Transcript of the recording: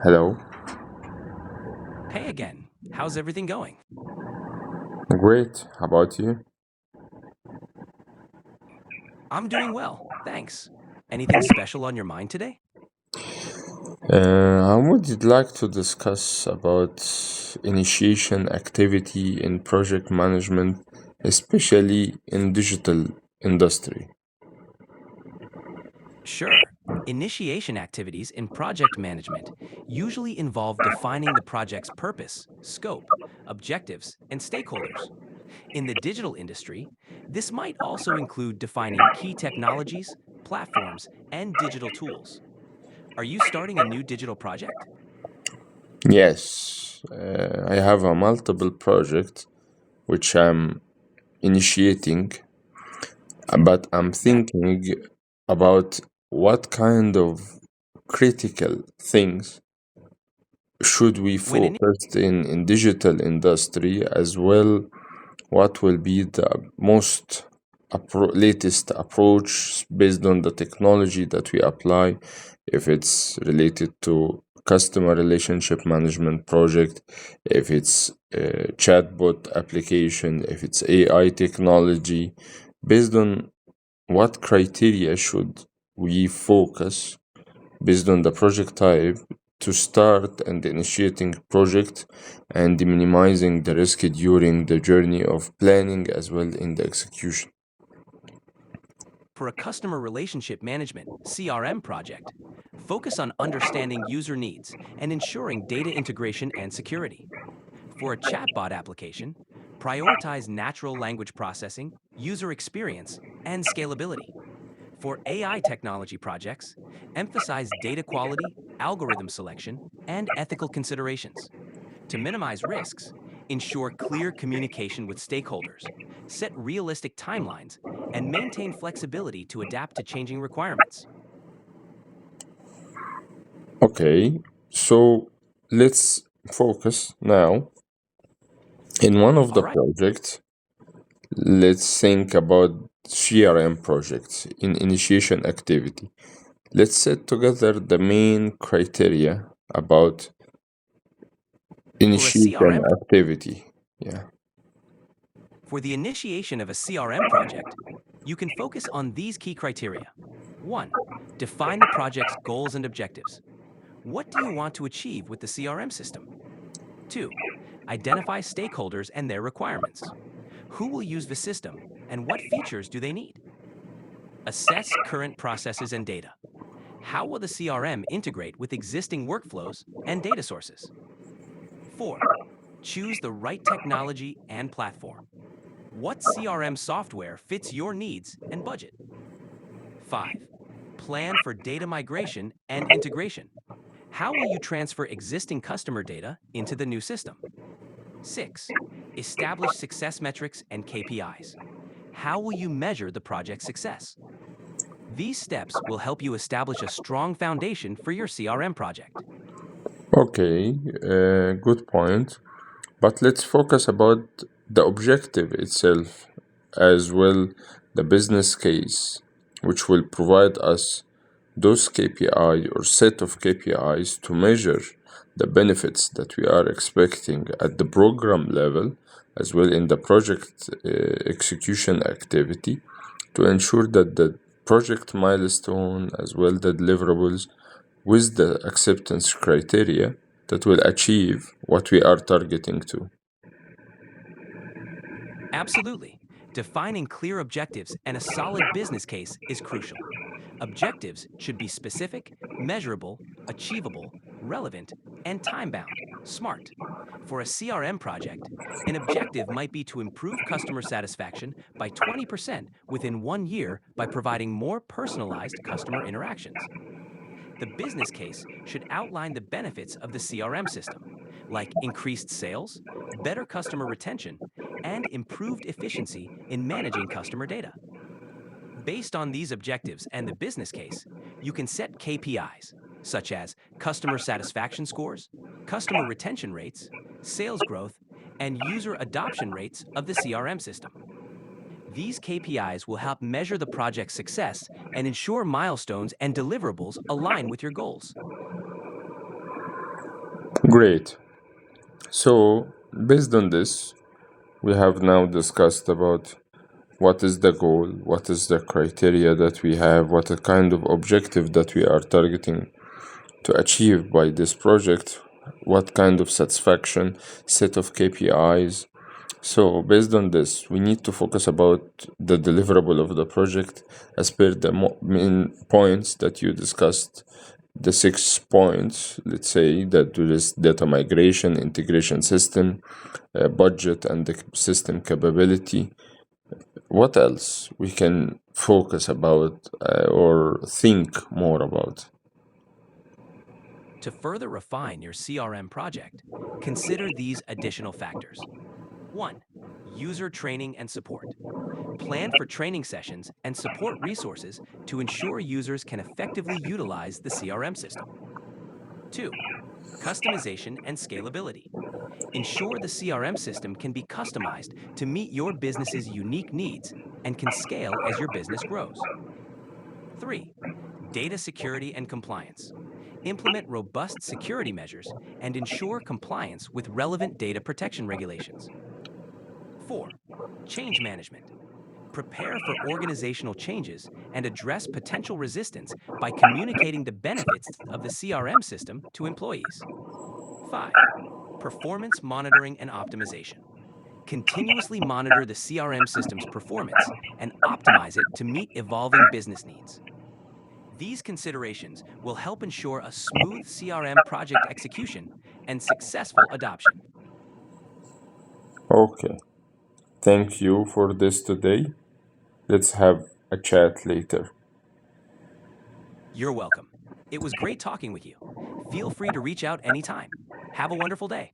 Hello. Hey again. How's everything going? Great. How about you? I'm doing well, thanks. Anything special on your mind today? I would like to discuss about initiation activity in project management, especially in digital industry. Sure. Initiation activities in project management usually involve defining the project's purpose, scope, objectives, and stakeholders. In the digital industry, this might also include defining key technologies, platforms, and digital tools. Are you starting a new digital project? Yes, I have a multiple project which I'm initiating, but I'm That thinking about what kind of critical things should we when in focus in digital industry as well. What will be the most latest approach based on the technology that we apply, if it's related to customer relationship management project, if it's a chatbot application, if it's AI technology, based on what criteria should we focus based on the project type to start and initiating project and minimizing the risk during the journey of planning as well in the execution. For a customer relationship management (CRM) project, focus on understanding user needs and ensuring data integration and security. For a chatbot application, prioritize natural language processing, user experience, and scalability. For AI technology projects, emphasize data quality, algorithm selection, and ethical considerations. To minimize risks, ensure clear communication with stakeholders, set realistic timelines, and maintain flexibility to adapt to changing requirements. Okay, so let's focus now in one of All the right. projects. Let's think about CRM projects in initiation activity. Let's set together the main criteria about For a initiation CRM, activity. Yeah. for the initiation of a CRM project, you can focus on these key criteria. 1. Define the project's goals and objectives. What do you want to achieve with the CRM system? 2. Identify stakeholders and their requirements. Who will use the system and what features do they need? Assess current processes and data. How will the CRM integrate with existing workflows and data sources? 4. Choose the right technology and platform. What CRM software fits your needs and budget? 5. Plan for data migration and integration. How will you transfer existing customer data into the new system? 6. Establish success metrics and KPIs. How will you measure the project's success? These steps will help you establish a strong foundation for your CRM project. Okay, good point. But let's focus about the objective itself as well, the business case, which will provide us those KPI or set of KPIs to measure the benefits that we are expecting at the program level as well in the project execution activity to ensure that the project milestone as well the deliverables with the acceptance criteria that will achieve what we are targeting to. Absolutely. Defining clear objectives and a solid business case is crucial. Objectives should be specific, measurable, achievable, relevant, and time bound. SMART. For a CRM project, an objective might be to improve customer satisfaction by 20% within 1 year by providing more personalized customer interactions. The business case should outline the benefits of the CRM system, like increased sales, better customer retention, and improved efficiency in managing customer data. Based on these objectives and the business case, you can set KPIs, such as customer satisfaction scores, customer retention rates, sales growth, and user adoption rates of the CRM system. These KPIs will help measure the project's success and ensure milestones and deliverables align with your goals. Great. So, based on this, we have now discussed about what is the goal, what is the criteria that we have, what a kind of objective that we are targeting to achieve by this project, what kind of satisfaction, set of KPIs. So based on this, we need to focus about the deliverable of the project as per the main points that you discussed. The 6 points, let's say that there is data migration, integration system, budget, and the system capability. What else we can focus about or think more about? To further refine your CRM project, consider these additional factors. 1. User training and support. Plan for training sessions and support resources to ensure users can effectively utilize the CRM system. 2. Customization and scalability. Ensure the CRM system can be customized to meet your business's unique needs and can scale as your business grows. 3. Data security and compliance. Implement robust security measures and ensure compliance with relevant data protection regulations. 4. Change management. Prepare for organizational changes and address potential resistance by communicating the benefits of the CRM system to employees. 5. Performance monitoring and optimization. Continuously monitor the CRM system's performance and optimize it to meet evolving business needs. These considerations will help ensure a smooth CRM project execution and successful adoption. Okay, thank you for this today. Let's have a chat later. You're welcome. It was great talking with you. Feel free to reach out anytime. Have a wonderful day.